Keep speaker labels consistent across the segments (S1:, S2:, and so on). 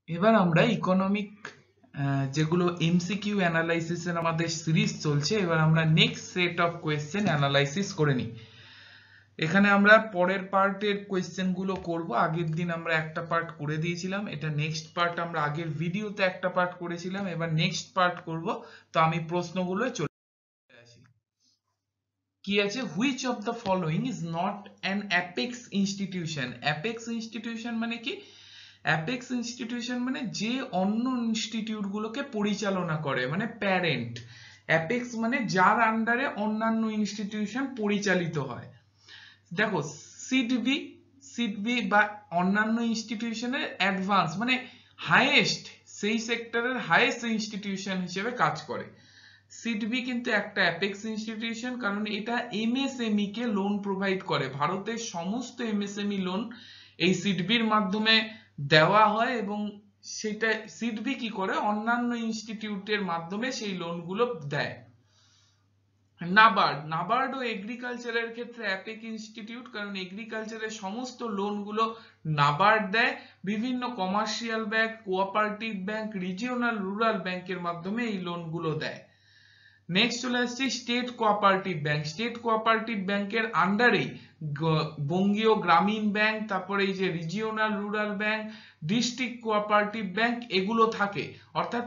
S1: এবার আমরা ইকোনমিক যেগুলো এমসিকিউ অ্যানালাইসিসের আমাদের সিরিজ চলছে, এবার আমরা next set of question analysis করে নিই। এখানে আমরা পরের পার্টের কোয়েশ্চেন গুলো করব। আগের দিন আমরা একটা পার্ট করে দিয়েছিলাম, এটা নেক্সট পার্ট। আমরা আগের ভিডিওতে একটা পার্ট করেছিলাম, এবার নেক্সট পার্ট করব। তো আমি প্রশ্নগুলো চলে আসি। কি আছে? Which of the following is not an apex institution. Apex institution মানে কি? অ্যাপেক্স ইনস্টিটিউশন মানে যে অন্য ইনস্টিটিউট গুলোকে পরিচালনা করে, মানে প্যারেন্ট। অ্যাপেক্স মানে যার আন্ডারে অন্যান্য ইনস্টিটিউশন পরিচালিত হয়। দেখো, সিডবি, সিডবি বা অন্যান্য ইনস্টিটিউশনের অ্যাডভান্স মানে হাইয়েস্ট, সেই সেক্টরের হাইয়েস্ট ইনস্টিটিউশন হিসেবে কাজ করে। সিডবি কিন্তু একটা অ্যাপেক্স ইনস্টিটিউশন, কারণ এটা এমএসএমই কে লোন প্রোভাইড করে। ভারতের সমস্ত এমএসএমই লোন এই সিডবির মাধ্যমে দেওয়া হয়, এবং সেটা সিডবি কি করে, অন্যান্য ইনস্টিটিউটের মাধ্যমে সেই লোনগুলো দেয়। নাবার্ড, নাবার্ড ও এগ্রিকালচারের ক্ষেত্রে অ্যাপেক ইনস্টিটিউট, কারণ এগ্রিকালচারের সমস্ত লোনগুলো নাবার্ড দেয়। বিভিন্ন commercial bank, cooperative bank, regional rural ব্যাংকের মাধ্যমে এই লোনগুলো দেয়। নেক্সট চলে আসছি state cooperative bank. State cooperative ব্যাংকের আন্ডারেই বঙ্গীয় গ্রামীণ ব্যাংক, তারপরে এই যে regional rural bank, district cooperative bank, এগুলো থাকে। অর্থাৎ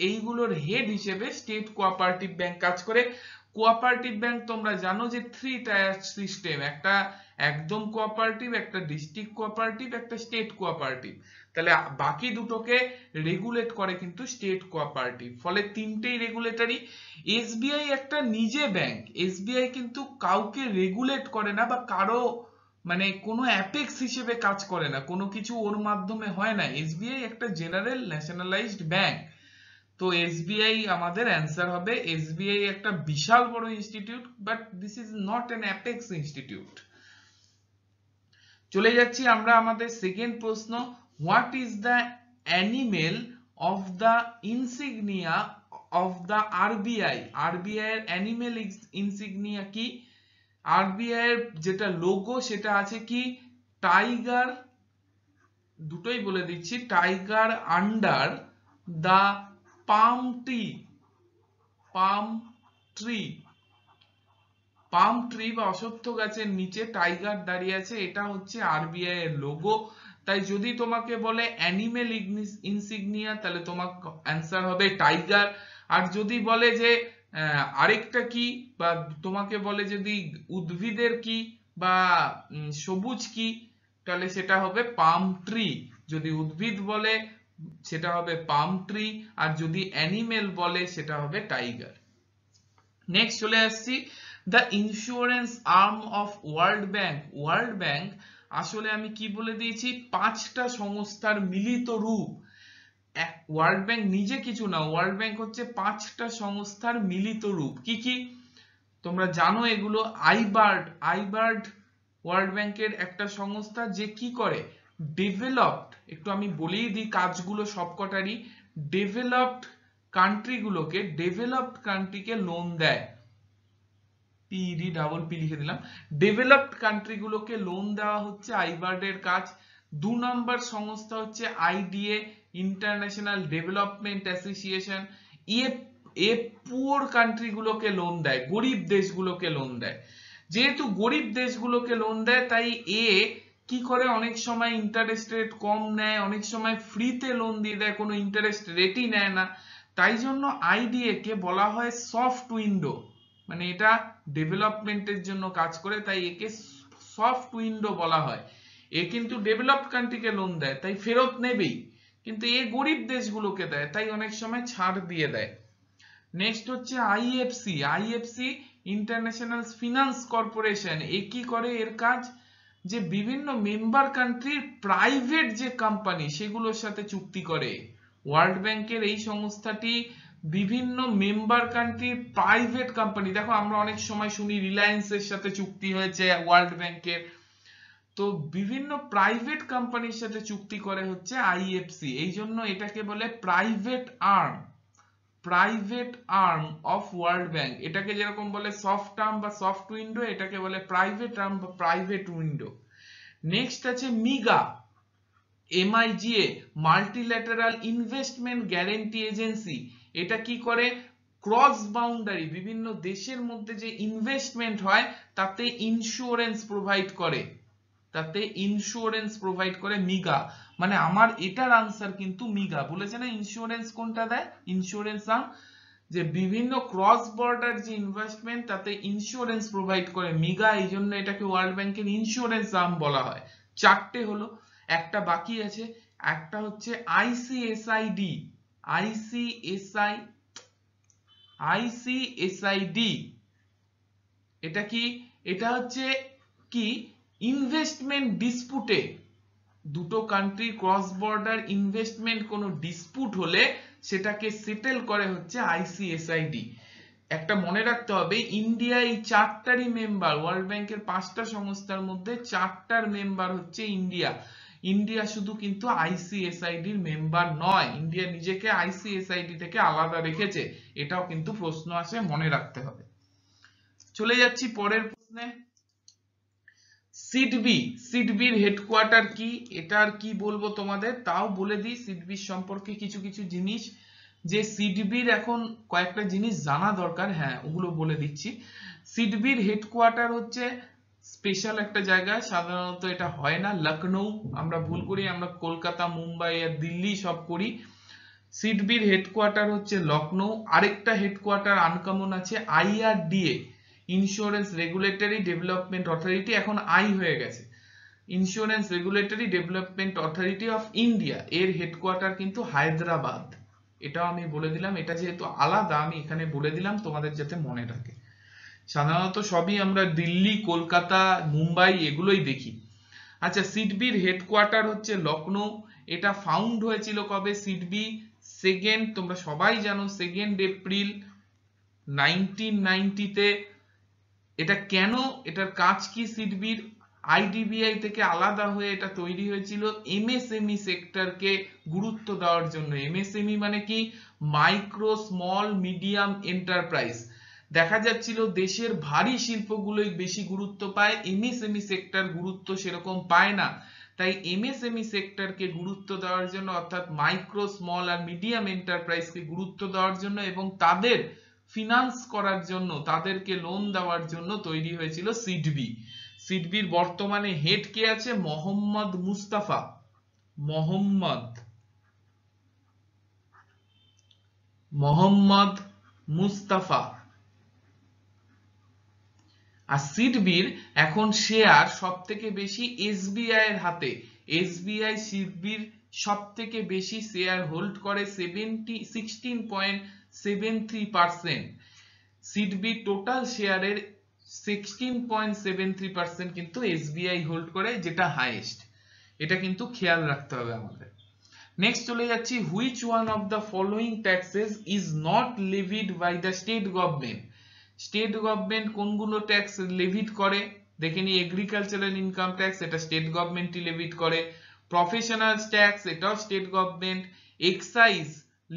S1: এইগুলোর হেড হিসেবে স্টেট কোঅপারেটিভ ব্যাংক কাজ করে। কোঅপারেটিভ ব্যাংক তোমরা জানো যে 3 টায়ার সিস্টেম, একটা একদম কোঅপারেটিভ, একটা ডিস্ট্রিক্ট কোঅপারেটিভ, একটা স্টেট কোঅপারেটিভ। তাহলে বাকি দুটোকে রেগুলেট করে কিন্তু স্টেট কোঅপারেটিভ, ফলে তিনটেই রেগুলেটরি। এসবিআই একটা নিজে ব্যাংক, এসবিআই কিন্তু কাউকে রেগুলেট করে না, বা কারো মানে কোনো অ্যাপেক্স হিসেবে কাজ করে না, কোনো কিছু ওর মাধ্যমে হয় না। এসবিআই একটা জেনারেল ন্যাশনালাইজড ব্যাংক। তো এসবিআই আমাদের অ্যান্সার হবে। এসবিআই একটা বিশাল বড় institute, but this is not an apex institute. চলে যাচ্ছি আমরা আমাদের সেকেন্ড প্রশ্ন। What is the animal of the insignia of the RBI. RBI এর অ্যানিমেল ইনসিগনিয়া কি? আরবিআই এর যেটা লোগো সেটা আছে কি? টাইগার, দুটোই বলে দিচ্ছি, tiger under the palm tree, palm tree, palm tree বা অশ্বত্থ গাছের নিচে টাইগার দাঁড়িয়ে আছে, এটা হচ্ছে আরবিআই এর লোগো। তাই যদি তোমাকে বলে অ্যানিমেল ইনসিগনিয়া, তাহলে তোমার অ্যান্সার হবে টাইগার। আর যদি বলে যে আরেকটা কি, বা তোমাকে বলে যদি উদ্ভিদের কি বা সবুজ কি, তাহলে সেটা হবে পাম ট্রি। যদি উদ্ভিদ বলে সেটা হবে পাম ট্রি, আর যদি অ্যানিমেল বলে সেটা হবে টাইগার। নেক্সট চলে আসছি, the insurance arm of world bank. World bank আসলে আমি কি বলে দিয়েছি, 5টা সংস্থার মিলিত রূপ। ওয়ার্ল্ড ব্যাংক নিজে কিছু না, ওয়ার্ল্ড ব্যাংক হচ্ছে 5টা সংস্থার মিলিত রূপ। কি কি তোমরা জানো এগুলো? আইবার্ড, আইবার্ড ওয়ার্ল্ড ব্যাংকের একটা সংস্থা, যে কি করে, ডেভেলপড, একটু আমি বলেই দিই কাজগুলো সবকটারই। ডেভেলপড কান্ট্রিগুলোকে, ডেভেলপড কান্ট্রিকে লোন দেয়। পিইডি ডাবল পি লিখে দিলাম। ডেভেলপড কান্ট্রিগুলোকে লোন দেওয়া হচ্ছে আইবার্ডের কাজ। 2 নম্বর সংস্থা হচ্ছে আইডিএ, ইন্টারন্যাশনাল ডেভেলপমেন্ট অ্যাসোসিয়েশন। এ এ পুয়ার কান্ট্রিগুলোকে লোন দেয়, গরিব দেশগুলোকে লোন দেয়। যেহেতু গরিব দেশগুলোকে লোন দেয়, তাই এ কি করে, অনেক সময় ইন্টারেস্ট রেট কম নেয়, অনেক সময় ফ্রিতে লোন দিয়ে দেয়, কোনো ইন্টারেস্ট রেটই নেয় না। তাই জন্য আইডিএ কে বলা হয় সফট উইন্ডো, মানে এটা ডেভেলপমেন্টের জন্য কাজ করে, তাই একে সফট উইন্ডো বলা হয়। এ কিন্তু ডেভেলপড কান্ট্রিকে লোন দেয়, তাই ফেরত নেবেই, কিন্তু এ গরিব দেশগুলোকে দেয়, তাই অনেক সময় ছাড় দিয়ে দেয়। নেক্সট হচ্ছে IFC. IFC international finance corporation. এ কি করে, এর কাজ যে বিভিন্ন মেম্বার কান্ট্রির প্রাইভেট যে কোম্পানি সেগুলোর সাথে চুক্তি করে। ওয়ার্ল্ড ব্যাংকের এই সংস্থাটি বিভিন্ন মেম্বার কান্ট্রির প্রাইভেট কোম্পানি, দেখো আমরা অনেক সময় শুনি রিলায়েন্সের সাথে চুক্তি হয়েছে ওয়ার্ল্ড ব্যাংকের, তো বিভিন্ন প্রাইভেট কোম্পানির সাথে চুক্তি করে হচ্ছে আইএফসি, এই জন্য এটাকে বলে private arm, private arm of world bank. এটাকে যেরকম বলে সফট আর্ম বা সফট উইন্ডো, এটাকে বলে প্রাইভেট আর্ম বা প্রাইভেট উইন্ডো। নেক্সট আছে MIGA. MIGA multilateral investment guarantee agency, এটা কি করে, ক্রস বাউন্ডারি বিভিন্ন দেশের মধ্যে যে ইনভেস্টমেন্ট হয় তাতে ইন্স্যুরেন্স প্রোভাইড করে, তাতে ইন্স্যুরেন্স প্রোভাইড করে মিগা। মানে আমার এটার আনসার কিন্তু মিগা। বলেছে না ইন্স্যুরেন্স কোনটা দেয়, ইন্স্যুরেন্স আর্ম, যে বিভিন্ন ক্রস বর্ডার যে ইনভেস্টমেন্ট তাতে ইন্স্যুরেন্স প্রোভাইড করে মিগা, এই জন্য এটাকে ওয়ার্ল্ড ব্যাংকের ইন্স্যুরেন্স আর্ম বলা হয়। চারটে হলো, একটা বাকি আছে, একটা হচ্ছে আইসিএসআইডি। আইসিএসআইডি এটা কি, এটা হচ্ছে কি, ইনভেস্টমেন্ট ডিসপুটে দুটো কান্ট্রি ক্রস বর্ডার ইনভেস্টমেন্ট কোনো ডিসপুট হলে সেটাকে সেটেল করে হচ্ছে আইসিএসআইডি। একটা মনে রাখতে হবে, ইন্ডিয়া এই চারটারই মেম্বার, ওয়ার্ল্ড ব্যাংকের 5টা সংস্থার মধ্যে 4টার মেম্বার হচ্ছে ইন্ডিয়া। ইন্ডিয়া শুধু কিন্তু আইসিএসআইডির মেম্বার নয়, ইন্ডিয়া নিজেকে আইসিএসআইডি থেকে আলাদা রেখেছে, এটাও কিন্তু প্রশ্ন আসে, মনে রাখতে হবে। চলে যাচ্ছি পরের প্রশ্নে। সিডবি, সিডবির হেডকোয়ার্টার কি, এটা আর কি বলবো তোমাদের, তাও বলে দিই সিডবির সম্পর্কে কিছু কিছু জিনিস, যে সিডবির এখন কয়েকটা জিনিস জানা দরকার, হ্যাঁ ওগুলো বলে দিচ্ছি। সিডবির হেডকোয়ার্টার হচ্ছে স্পেশাল একটা জায়গায়, সাধারণত এটা হয় না, লখনৌ, আমরা ভুল করি, আমরা কলকাতা, মুম্বাই আর দিল্লি সব করি। সিডবির হেডকোয়ার্টার হচ্ছে লখনৌ। আরেকটা হেডকোয়ার্টার আনকমন আছে, IRDA, insurance regulatory development authority, এখন আই হয়ে গেছে, insurance regulatory development authority of India, এর হেডকোয়ার্টার কিন্তু হায়দ্রাবাদ। এটাও আমি বলে দিলাম, এটা যেহেতু আলাদা আমি এখানে বলে দিলাম তোমাদের যাতে মনে থাকে। সাধারণত সবই আমরা দিল্লি, কলকাতা, মুম্বাই এগুলোই দেখি। আচ্ছা, সিডবির হেডকোয়ার্টার হচ্ছে লখনৌ। এটা ফাউন্ড হয়েছিল কবে, সিডবি তোমরা সবাই জানো 2 এপ্রিল 1990-তে। এটা কেন, এটার কাজ কি, সিডবির আইডিবিআই থেকে আলাদা হয়ে এটা তৈরি হয়েছিল এমএসএমই সেক্টরকে গুরুত্ব দেওয়ার জন্য। এমএসএমই মানে কি, মাইক্রো স্মল মিডিয়াম এন্টারপ্রাইজ। দেখা যাচ্ছিল দেশের ভারী শিল্পগুলোই বেশি গুরুত্ব পায়, এমএসএমই সেক্টর গুরুত্ব সেরকম পায় না। তাই এমএসএমই সেক্টরকে গুরুত্ব দেওয়ার জন্য, অর্থাৎ মাইক্রো স্মল আর মিডিয়াম এন্টারপ্রাইজকে গুরুত্ব দেওয়ার জন্য এবং তাদের ফিনান্স করার জন্য, তাদেরকে লোন দেওয়ার জন্য তৈরি হয়েছিল সিডবি। সিডবির বর্তমানে হেড কে আছে, মোহাম্মদ মুস্তাফা, মোহাম্মদ মুস্তাফা। আর সিডবির এখন শেয়ার সব থেকে বেশি এসবিআই এর হাতে। এসবিআই সিডবির সব থেকে বেশি শেয়ার হোল্ড করে 16.73%। সিডবির টোটাল শেয়ারের 16.73% কিন্তু এসবিআই হোল্ড করে, যেটা হাইয়েস্ট। এটা কিন্তু খেয়াল রাখতে হবে আমাদের। নেক্সট চলে যাচ্ছি, which one of the following taxes is not levied by the state government. State government কোনগুলো ট্যাক্স লেভিট করে, দেখে নি, এগ্রিকালচারাল ইনকাম ট্যাক্স, এটা স্টেট গভর্নমেন্টই লেভিট করে। প্রফেশনাল ট্যাক্স, এটাও স্টেট গভর্নমেন্ট। এক্সাইজ,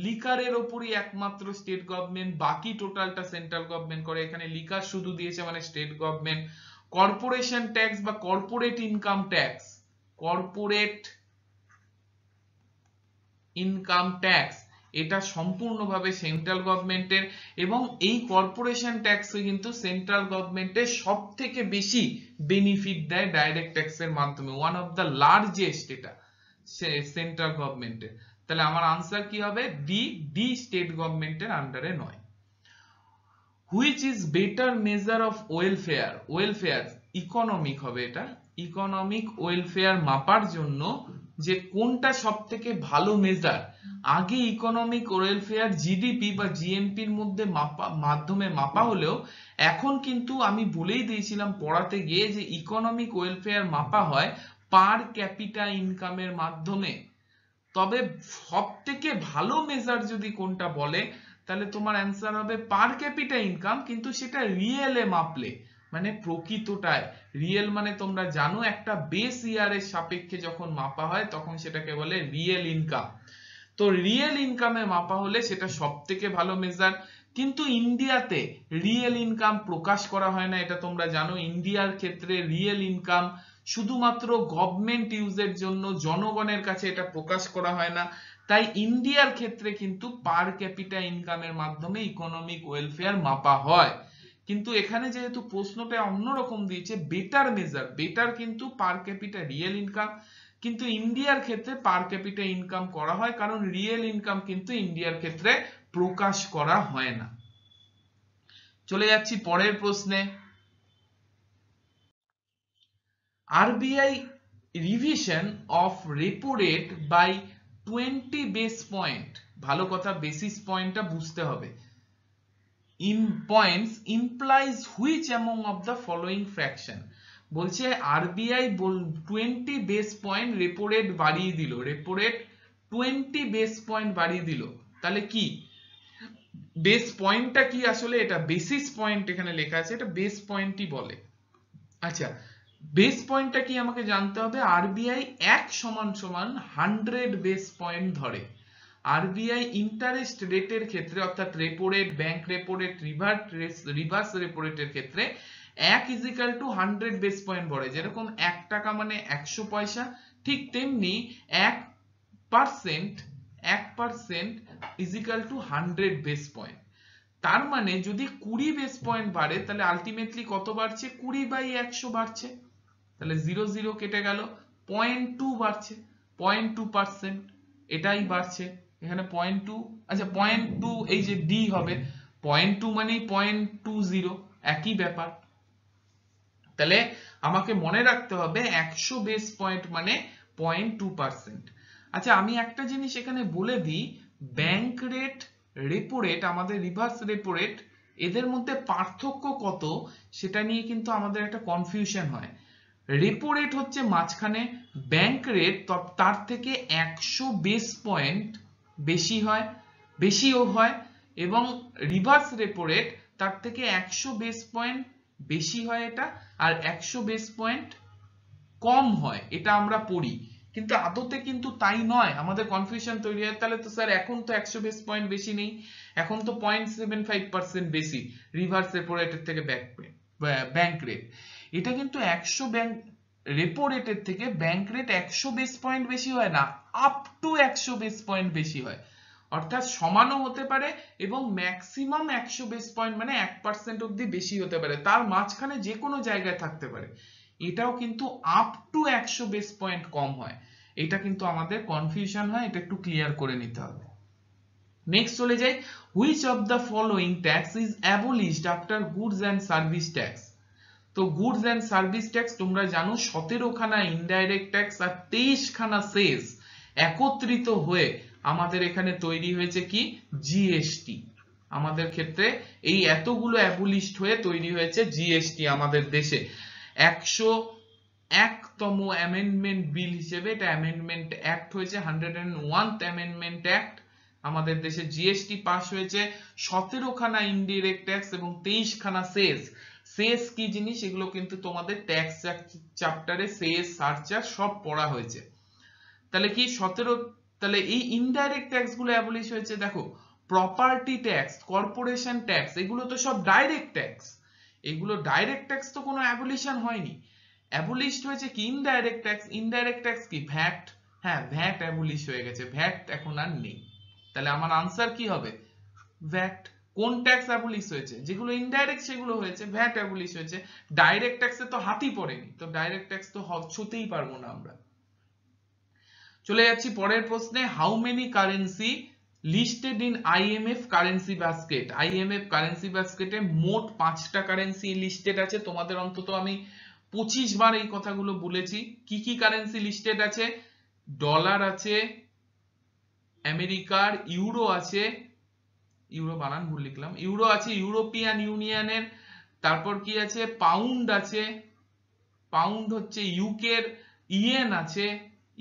S1: লিকারের ওপরই একমাত্র স্টেট গভর্নমেন্ট, বাকি টোটালটা সেন্ট্রাল গভর্নমেন্ট করে, এখানে লিকার শুধু দিয়েছে মানে স্টেট গভর্নমেন্ট। কর্পোরেশন ট্যাক্স বা corporate income tax, corporate income tax, এটা সম্পূর্ণভাবে সেন্ট্রাল গভর্নমেন্টের, এবং এই কর্পোরেশন ট্যাক্সে কিন্তু সেন্ট্রাল গভর্নমেন্টের সব থেকে বেশি বেনিফিট দেয় ডাইরেক্ট ট্যাক্সের মাধ্যমে, ওয়ান অফ দ্য লার্জেস্ট এটা সেন্ট্রাল গভর্নমেন্টের। তাহলে আমার আনসার কি হবে, ডি, ডি স্টেট গভর্নমেন্টের আন্ডারে নয়। Which is better measure of welfare, welfare economic হবে, এটা ইকোনমিক ওয়েলফেয়ার মাপার জন্য যে কোনটা সব থেকে ভালো মেজার। আগে ইকোনমিক ওয়েলফেয়ার জিডিপি বা জিএনপির মধ্যে মাধ্যমে মাপা হলেও এখন কিন্তু আমি বলেই দিয়েছিলাম পড়াতে গিয়ে যে ইকোনমিক ওয়েলফেয়ার মাপা হয় পার ক্যাপিটা ইনকামের মাধ্যমে। তবে সব থেকে ভালো মেজার যদি কোনটা বলে তাহলে তোমার অ্যান্সার হবে পার ক্যাপিটা ইনকাম, কিন্তু সেটা রিয়েলে মাপলে, মানে প্রকৃতটায়। রিয়েল মানে তোমরা জানো একটা বেস ইয়ারের সাপেক্ষে যখন মাপা হয় তখন সেটাকে বলে রিয়েল ইনকাম। তো রিয়েল ইনকামে মাপা হলে সেটা সব থেকে ভালো মেজার। কিন্তু ইন্ডিয়াতে রিয়েল ইনকাম প্রকাশ করা হয় না, এটা তোমরা জানো। ইন্ডিয়ার ক্ষেত্রে রিয়েল ইনকাম শুধুমাত্র গভর্নমেন্ট ইউজের জন্য, জনগণের কাছে এটা প্রকাশ করা হয় না। তাই ইন্ডিয়ার ক্ষেত্রে কিন্তু পার ক্যাপিটা ইনকামের মাধ্যমে ইকোনমিক ওয়েলফেয়ার মাপা হয়। কিন্তু এখানে যেহেতু প্রশ্নটা অন্যরকম দিয়েছে, বেটার মেজার, বেটার কিন্তু পার ক্যাপিটা রিয়েল ইনকাম, কিন্তু ইন্ডিয়ার ক্ষেত্রে পার ক্যাপিটা ইনকাম করা হয়, কারণ রিয়েল ইনকাম কিন্তু ইন্ডিয়ার ক্ষেত্রে প্রকাশ করা হয় না। চলে যাচ্ছি পরের প্রশ্নে। RBI revision of repo rate by 20 base point, ভালো কথা, বেসিস পয়েন্টটা বুঝতে হবে। in points implies which among of the following fraction, বলছে RBI 20 base point repo rate বাড়িয়ে দিল, রেপো রেট 20 বেস পয়েন্ট বাড়িয়ে দিল, তাহলে কি বেস পয়েন্টটা কি? আসলে এটা বেসিস পয়েন্ট এখানে লেখা আছে, এটা বেস পয়েন্টই বলে। আচ্ছা, বেস পয়েন্টটা কি আমাকে জানতে হবে। RBI 1 সমান সমান 100 বেস পয়েন্ট ধরে। RBI ইন্টারেস্ট রেটের ক্ষেত্রে, অর্থাৎ repo rate, bank repo rate, reverse repo রেটের ক্ষেত্রে 1 ইজিক্যাল টু 100 বেস পয়েন্ট ধরে। যেরকম 1 টাকা মানে 100 পয়সা, ঠিক তেমনি 1% ইজিক্যাল টু 100 বেস পয়েন্ট। তার মানে যদি 20 বেস পয়েন্ট বাড়ে, তাহলে আলটিমেটলি কত বাড়ছে? 20/100 বাড়ছে। তাহলে 0 0 কেটে গেল, 0.2 বাড়ছে, 0.2%, এটাই বাড়ছে এখানে 0.2। আচ্ছা 0.2 এই যে ডি হবে, 0.2 মানেই 0.20, একই ব্যাপার। তাহলে আমাকে মনে রাখতে হবে 100 বেস পয়েন্ট মানে 0.2%। আচ্ছা আমি একটা জিনিস এখানে বলে দিই, ব্যাংক রেট, রেপো রেট, আমাদের রিভার্স রেপো রেট, এদের মধ্যে পার্থক্য কত সেটা নিয়ে কিন্তু আমাদের একটা কনফিউশন হয়। রেপো রেট হচ্ছে মাঝখানে, ব্যাংক রেট তার থেকে 100 বেস পয়েন্ট বেশি হয়, বেশিও হয়, এবং রিভার্স রেপো রেট তার থেকে 100 বেস পয়েন্ট বেশি হয় এটা, আর 100 বেস পয়েন্ট কম হয়, এটা আমরা পড়ি। কিন্তু আদতে কিন্তু তাই নয়, আমাদের কনফিউশন তৈরি হয়। তাহলে তো স্যার এখন তো 100 বেস পয়েন্ট বেশি নেই, এখন তো 0.75% বেশি রিভার্স রেপো রেটের থেকে ব্যাংক রেট। এটা কিন্তু 100 ব্যাংক রেপো রেটের থেকে ব্যাংক রেট 100 বেস পয়েন্ট বেশি হয় না, আপ টু 100 বেস পয়েন্ট বেশি হয়। অর্থাৎ সমানও হতে পারে এবং ম্যাক্সিমাম 100 বেস পয়েন্ট মানে 1% অবধি বেশি হতে পারে, তার মাঝখানে যে কোনো জায়গায় থাকতে পারে। এটাও কিন্তু আপ টু 100 বেস পয়েন্ট কম হয়। এটা কিন্তু আমাদের কনফিউশন হয়, এটা একটু ক্লিয়ার করে নিতে হবে। নেক্সট চলে যাই, which of the following tax is abolished after goods and service tax. তো গুডস অ্যান্ড সার্ভিস ট্যাক্স তোমরা জানো 17 খানা ইনডাইরেক্ট ট্যাক্স আর 23 খানা সেস একত্রিত হয়ে আমাদের এখানে তৈরি হয়েছে কি? জিএসটি। আমাদের ক্ষেত্রে এই এতগুলো অ্যাবলিশড হয়ে তৈরি হয়েছে জিএসটি আমাদের দেশে। 101তম অ্যামেন্ডমেন্ট বিল হিসেবে এটা অ্যামেন্ডমেন্ট অ্যাক্ট হয়েছে, 101th অ্যামেন্ডমেন্ট অ্যাক্ট আমাদের দেশে জিএসটি পাস হয়েছে। 17 খানা ইনডিরেক্ট ট্যাক্স এবং 23 খানা সেস। সেস কি জিনিস এগুলো কিন্তু তোমাদের ট্যাক্স চ্যাপ্টারে সেস, সারচার্জ সব পড়া হয়েছে। তাহলে কি 17, তাহলে এই ইনডাইরেক্ট ট্যাক্স গুলো অ্যাবলিশ হয়েছে। দেখো প্রপার্টি ট্যাক্স, কর্পোরেশন ট্যাক্স, এগুলো তো সব ডাইরেক্ট ট্যাক্স, এগুলো ডাইরেক্ট ট্যাক্স তো কোনো অ্যাবলিশন হয়নি। অ্যাবলিশড হয়েছে কি? Indirect tax. ইনডাইরেক্ট ট্যাক্স কি? ভ্যাট। হ্যাঁ ভ্যাট অ্যাবলিশ হয়ে গেছে, ভ্যাট এখন আর নেই। তাহলে আমার আনসার কি হবে? ভ্যাট। কোন ট্যাক্স অ্যাবলিশ হয়েছে? যেগুলো ইনডাইরেক্ট সেগুলো হয়েছে, ভ্যাট অ্যাবলিশ হয়েছে। ডাইরেক্ট ট্যাক্সে তো হাতই পড়েনি, তো ডাইরেক্ট ট্যাক্স তো ছুতেই পারবো না আমরা। চলে যাচ্ছি পরের প্রশ্নে, how many currency listed in IMF currency basket. IMF currency বাস্কেটে মোট 5টা কারেন্সি লিস্টেড আছে। তোমাদের অন্তত আমি 25 বার এই কথাগুলো বলেছি। কি কি কারেন্সি লিস্টেড আছে? ডলার আছে, আমেরিকার ইউরো আছে, ইউরো বানান ভুল লিখলাম, ইউরো আছে ইউরোপিয়ান ইউনিয়নের, তারপর কি আছে? পাউন্ড আছে, পাউন্ড হচ্ছে ইউকের, ইয়েন আছে,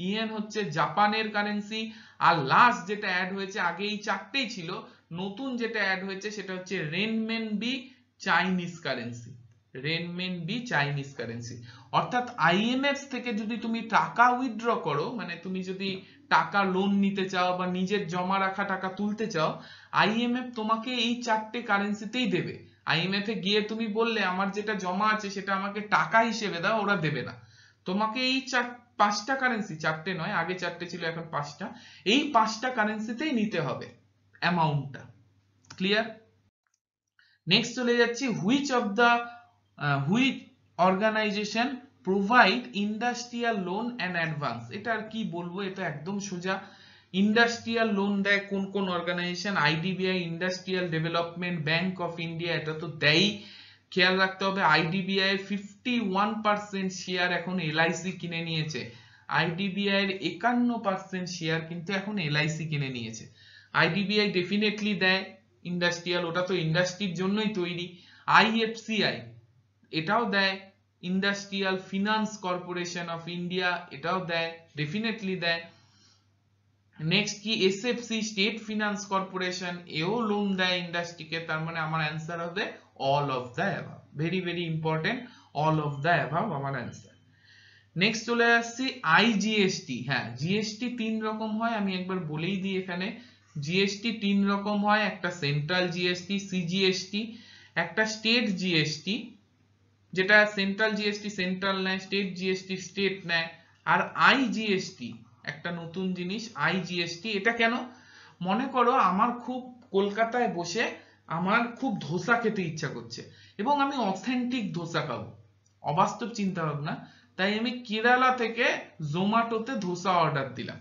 S1: ইয়েন হচ্ছে জাপানের কারেন্সি, আর লাস্ট যেটা অ্যাড হয়েছে, আগে এই 4টেই ছিল, নতুন যেটা অ্যাড হয়েছে সেটা হচ্ছে renminbi Chinese currency. Renminbi Chinese currency. অর্থাৎ IMF থেকে যদি তুমি টাকা উইথড্র করো, মানে তুমি যদি টাকা লোন নিতে চাও বা নিজের জমা রাখা টাকা তুলতে চাও, IMF তোমাকে এই 4টে কারেন্সিতেই দেবে। IMF এ গিয়ে তুমি বললে আমার যেটা জমা আছে সেটা আমাকে টাকা হিসেবে দাও, ওরা দেবে না, তোমাকে এই পাঁচটা কারেন্সি, চারটে নয়, আগে চারটে ছিল এখন পাঁচটা, এই পাঁচটা কারেন্সিতেই নিতে হবে অ্যামাউন্টটা। ক্লিয়ার? নেক্সট চলে যাচ্ছি, which organization provide industrial loan and advance. এটা আর কি বলবো, এটা একদম সোজা। ইন্ডাস্ট্রিয়াল লোন দেয় কোন কোন organization? IDBI, industrial development bank of India, এটা তো দেয়ই। খেয়াল রাখতে হবে আইডিবিআই এর 51% শেয়ার এখন এলআইসি কিনে নিয়েছে। আইডিবিআই এর 51% শেয়ার কিন্তু এখন এলআইসি কিনে নিয়েছে। আইডিবিআই ডেফিনেটলি দেয় ইন্ডাস্ট্রিয়াল, ওটা তো ইন্ডাস্ট্রির জন্যই তৈরি। আইএফসিআই এটাও দেয়, industrial finance corporation of India এটাও দেয়, ডেফিনেটলি দেয়। নেক্সট কি, এসএফসি স্টেট ফিনান্স কর্পোরেশন, এও লোন দেয় ইন্ডাস্ট্রিকে। তার মানে আমার অ্যান্সার হবে all of the above. Very very important, all of the above আমার অ্যান্সার। নেক্সট চলে আসছি আইজিএসটি। হ্যাঁ, জিএসটি তিন রকম হয়, আমি একবার বলেই দিই এখানে। জিএসটি তিন রকম হয়, একটা সেন্ট্রাল জিএসটি সিজিএসটি, একটা স্টেট জিএসটি যেটা সেন্ট্রাল জিএসটি সেন্ট্রাল নেয়, স্টেট জিএসটি স্টেট নেয়, আর আইজিএসটি একটা নতুন জিনিস আইজিএসটি। এটা কেন? মনে করো আমার খুব কলকাতায় বসে আমার খুব ধোসা খেতে ইচ্ছা করছে এবং আমি অথেন্টিক ধোসা খাবো, অবাস্তব চিন্তা ভাবনা, তাই আমি কেরালা থেকে জোম্যাটোতে ধোসা অর্ডার দিলাম।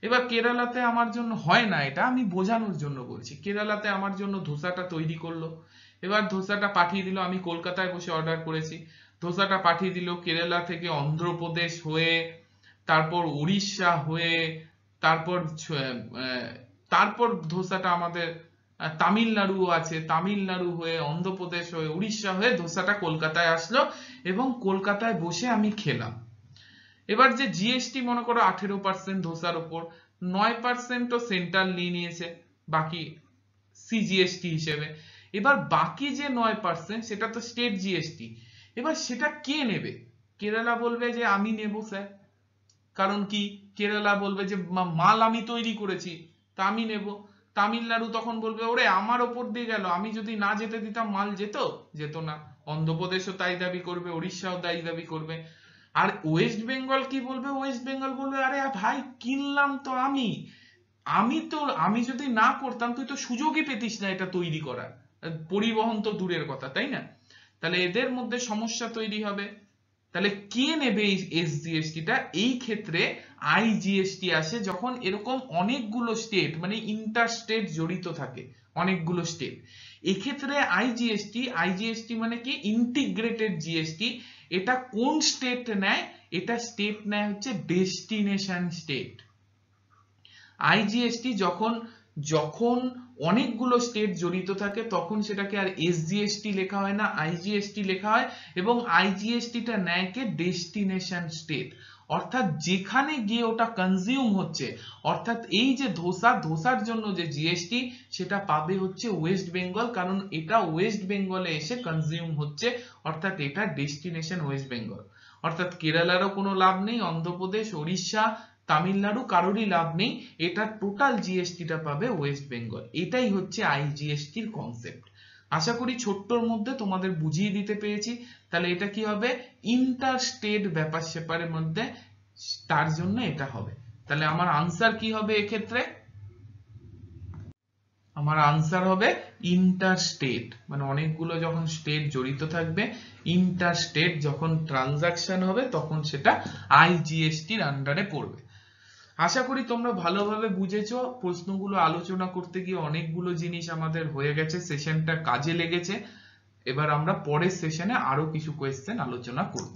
S1: এবার কেরালাতে আমার জন্য হয় না, এটা আমি বোঝানোর জন্য বলছি, কেরালাতে আমার জন্য ধোসাটা তৈরি করলো, এবার ধোসাটা পাঠিয়ে দিল, আমি কলকাতায় বসে অর্ডার করেছি, ধোসাটা পাঠিয়ে দিল কেরালা থেকে অন্ধ্রপ্রদেশ হয়ে, তারপর উড়িষ্যা হয়ে, তারপর ধোসাটা আমাদের তামিলনাড়ু আছে, তামিলনাড়ু হয়ে অন্ধ্রপ্রদেশ হয়ে উড়িষ্যা হয়ে ধোসাটা কলকাতায় আসলো এবং কলকাতায় বসে আমি খেলাম। এবার যে জিএসটি মনে করো 18% ধোসার উপর, 9% তো সেন্ট্রাল নিয়ে নিয়েছে বাকি সিজিএসটি হিসেবে। এবার বাকি যে 9% সেটা তো স্টেট জিএসটি। এবার সেটা কে নেবে? কেরালা বলবে যে আমি নেব স্যার, কারণ কি কেরালা বলবে যে মাল আমি তৈরি করেছি তা আমি নেব। তামিলনাড়ু তখন বলবে ওরে আমার ওপর দিয়ে গেল, আমি যদি না যেতে দিতাম মাল যেত না। অন্ধ্রপ্রদেশও তাই দাবি করবে, উড়িষ্যাও তাই দাবি করবে। আর ওয়েস্ট বেঙ্গল কি বলবে? ওয়েস্ট বেঙ্গল বলবে আরে ভাই কিনলাম তো আমি যদি না করতাম তুই তো সুযোগই পেতিস না এটা তৈরি করার, পরিবহন তো দূরের কথা, তাই না? তাহলে এদের মধ্যে সমস্যা তৈরি হবে। তাহলে কে নেবে এই এসজিএসটিটা? এই ক্ষেত্রে আইজিএসটি আসে যখন এরকম অনেকগুলো স্টেট মানে ইন্টার স্টেট জড়িত থাকে, অনেকগুলো স্টেট। এক্ষেত্রে আইজিএসটি মানে কি ইন্টিগ্রেটেড জিএসটি। এটা কোন স্টেট নেয়? এটা স্টেট নেয় হচ্ছে ডেস্টিনেশন স্টেট। আইজিএসটি যখন অনেকগুলো স্টেট জড়িত থাকে তখন সেটাকে আর এসজিএসটি লেখা হয় না, আইজিএসটি লেখা হয়। এবং আইজিএসটিটা নেয় কে? ডেস্টিনেশন স্টেট, অর্থাৎ যেখানে গিয়ে ওটা কনজিউম হচ্ছে, অর্থাৎ এই যে ধোসার জন্য যে জিএসটি সেটা পাবে হচ্ছে ওয়েস্ট বেঙ্গল, কারণ এটা ওয়েস্ট বেঙ্গলে এসে কনজিউম হচ্ছে, অর্থাৎ এটা ডেস্টিনেশন ওয়েস্ট বেঙ্গল। অর্থাৎ কেরালারও কোনো লাভ নেই, অন্ধ্রপ্রদেশ, উড়িষ্যা, তামিলনাড়ু কারোরই লাভ নেই, এটা টোটাল জিএসটিটা পাবে ওয়েস্ট বেঙ্গল। এটাই হচ্ছে আইজিএসটির কনসেপ্ট। আশা করি ছোট্টর মধ্যে তোমাদের বুঝিয়ে দিতে পেরেছি। তাহলে এটা কি হবে? ইন্টার স্টেট ব্যাপার স্যাপারের মধ্যে, তার জন্য এটা হবে। তাহলে আমার আনসার কি হবে এক্ষেত্রে? আমার আনসার হবে ইন্টার স্টেট, মানে অনেকগুলো যখন স্টেট জড়িত থাকবে, ইন্টার স্টেট যখন ট্রানজাকশন হবে তখন সেটা আইজিএসটির আন্ডারে পড়বে। আশা করি তোমরা ভালোভাবে বুঝেছো। প্রশ্নগুলো আলোচনা করতে গিয়ে অনেকগুলো জিনিস আমাদের হয়ে গেছে, সেশনটা কাজে লেগেছে। এবার আমরা পরের সেশনে আরো কিছু কোয়েশ্চেন আলোচনা করব।